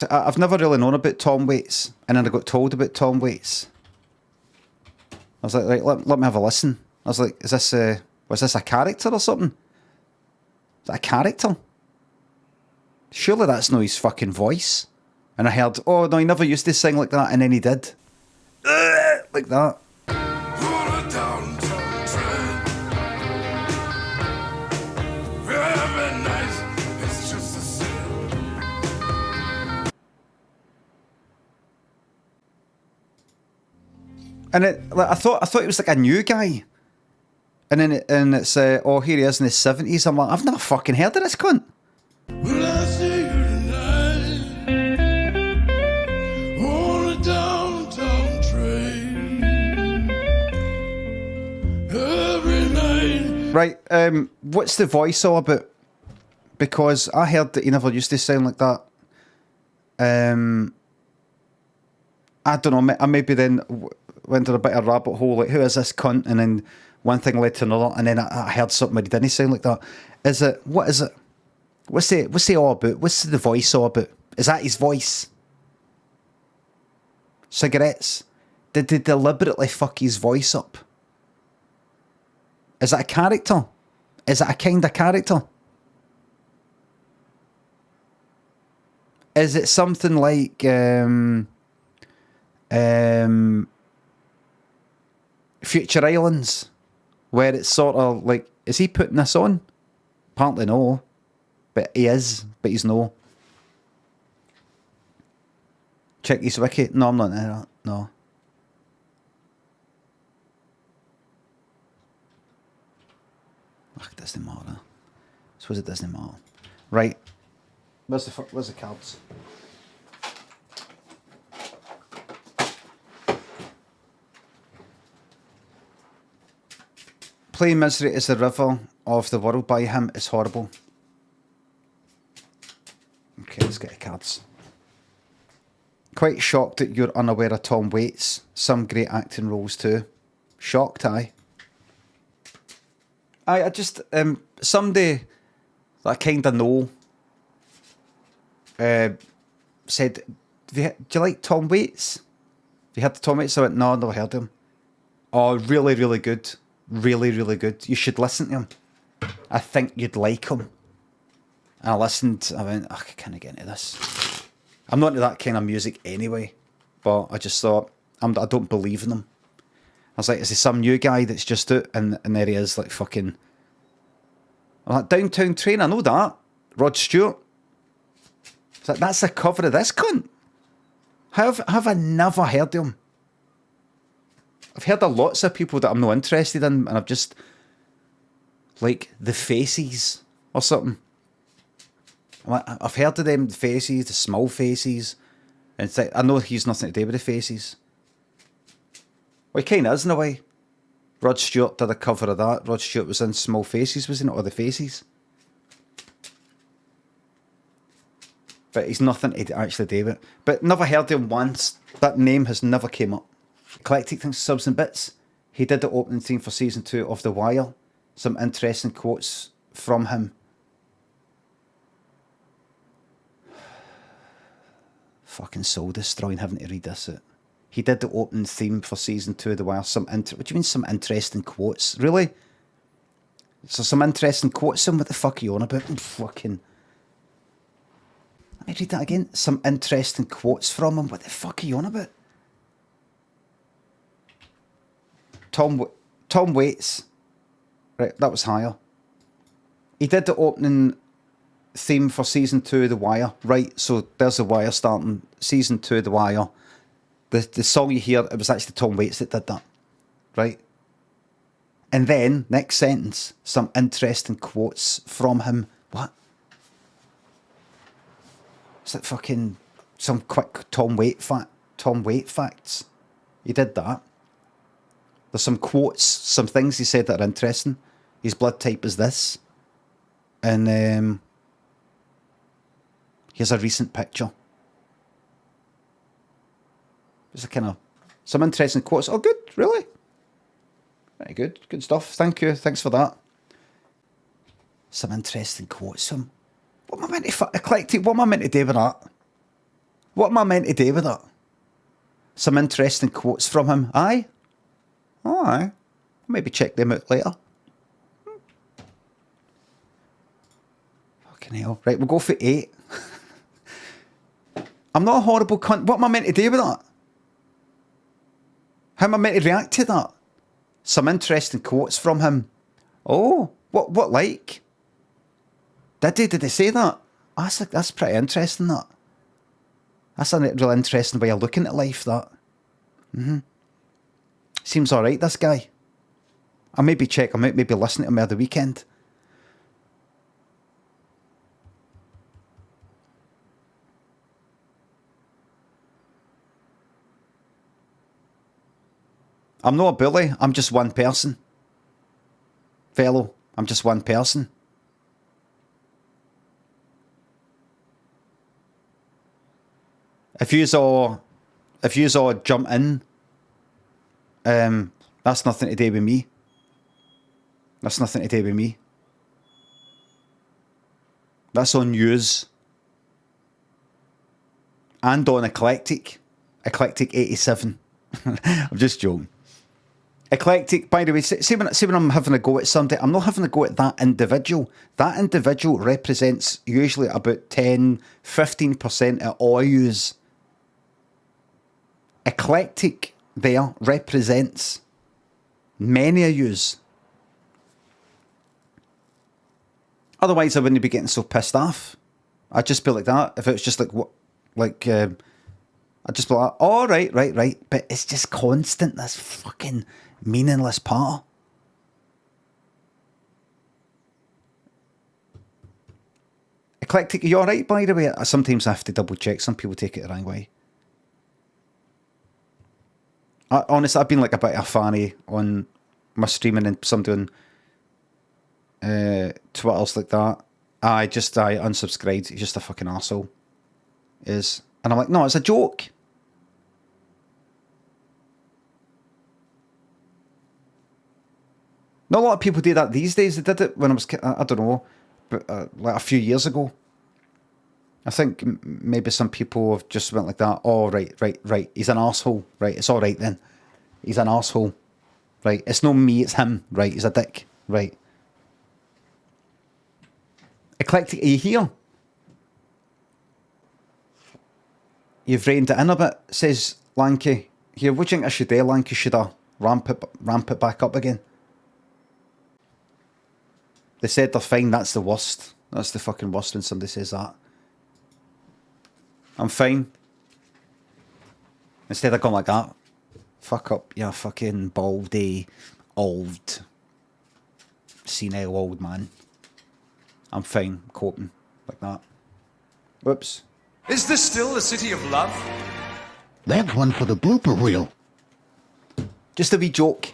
I've never really known about Tom Waits, and then I got told about Tom Waits. I was like, right, let me have a listen. I was like, was this a character or something? Is that a character? Surely that's not his fucking voice. And I heard, oh no, he never used to sing like that, and then he did. Like that. And I thought it was like a new guy. And then it's oh, here he is in his 70s. I'm like, I've never fucking heard of this cunt. Will I see you tonight on a downtown train every night? Right, what's the voice all about? Because I heard that he never used to sound like that. I don't know, I maybe then went to a bit of a rabbit hole, like, who is this cunt? And then one thing led to another, and then I heard something where he didn't sound like that. What is it? What's he all about? What's the voice all about? Is that his voice? Cigarettes? Did they deliberately fuck his voice up? Is that a character? Is it a kind of character? Is it something like Future Islands, where it's sort of like, is he putting this on? Apparently no, but he is, but he's no. Check his wiki. No, I'm not into that. No. Ugh, doesn't matter. I suppose it doesn't matter. Right. Where's the cards? Plain Misery is the river of the world by him is horrible. Okay, let's get the cards. Quite shocked that you're unaware of Tom Waits. Some great acting roles too. Shocked, aye. I just, somebody that I kind of know said, do you like Tom Waits? Have you heard of Tom Waits? I went, no, I've never heard of him. Oh, really, really good. Really, really good. You should listen to him. I think you'd like him. And I listened, I went, I can't get into this. I'm not into that kind of music anyway, but I just thought, I don't believe in him. I was like, is there some new guy that's just out? And there he is, like fucking... I'm like, Downtown Train, I know that. Rod Stewart. It's like, that's the cover of this cunt. How have I never heard of him? I've heard of lots of people that I'm not interested in, and I've just... like, the Faces or something. I've heard of them, the Faces, the Small Faces. And it's like, I know he's nothing to do with the Faces. Well, he kind of is in a way. Rod Stewart did a cover of that. Rod Stewart was in Small Faces, wasn't it? Or the Faces. But he's nothing to actually do with it. But never heard of him once. That name has never came up. Eclectic Things, Subs and Bits. He did the opening theme for season 2 of The Wire. Some interesting quotes from him. Fucking soul destroying having to read this out. He did the opening theme for season 2 of The Wire. What do you mean some interesting quotes? Really? So some interesting quotes? What the fuck are you on about? Fucking... Let me read that again. Some interesting quotes from him. What the fuck are you on about? Tom Waits. Right, that was higher. He did the opening theme for season 2 of The Wire. Right, so there's The Wire starting. Season 2 of The Wire. The song you hear, it was actually Tom Waits that did that. Right? And then, next sentence, some interesting quotes from him. What? It's like fucking some quick Tom Waits facts. He did that. There's some quotes, some things he said that are interesting. His blood type is this. And here's a recent picture. It's a kind of some interesting quotes. Oh, good, really? Very good, good stuff. Thank you, thanks for that. Some interesting quotes from... What am I meant to... Eclectic, what am I meant to do with that? What am I meant to do with it? Some interesting quotes from him. Aye? Oh, aye. Maybe check them out later. Fucking hell. Right, we'll go for 8. I'm not a horrible cunt. What am I meant to do with that? How am I meant to react to that? Some interesting quotes from him. Oh, what like? Did he say that? That's pretty interesting, that. That's a real interesting way of looking at life, that. Seems alright, this guy. I'll maybe check him out, maybe listen to him at the weekend. I'm not a bully, I'm just one person. Fellow, I'm just one person. If yous all jump in, that's nothing to do with me. That's nothing to do with me. That's on yous. And on Eclectic 87. I'm just joking. Eclectic, by the way, see when I'm having a go at somebody, I'm not having a go at that individual. That individual represents usually about 10-15% of all yous. Eclectic there represents many of yous. Otherwise, I wouldn't be getting so pissed off. I'd just be like that. If it was just like what, like, I'd just be like, oh, right. But it's just constant, this fucking meaningless part. Eclectic, are you alright, by the way? Sometimes I have to double check. Some people take it the wrong way. Honestly, I've been like a bit of a fanny on my streaming and some doing Twitters like that. I unsubscribed. He's just a fucking arsehole. And I'm like, no, it's a joke. Not a lot of people do that these days. They did it when I was, I don't know, but like a few years ago. I think maybe some people have just went like that. Oh, right. He's an arsehole. Right, it's all right then. He's an arsehole. Right, it's not me, it's him. Right, he's a dick. Right. Eclectic, are you here? You've reined it in a bit, says Lanky. Here, what do you think I should do, Lanky? Should I ramp it back up again? They said they're fine, that's the worst. That's the fucking worst when somebody says that. I'm fine. Instead of going like that. Fuck up, you fucking baldy, old, senile old man. I'm fine, coping like that. Whoops. Is this still the city of love? That's one for the blooper reel. Just a wee joke.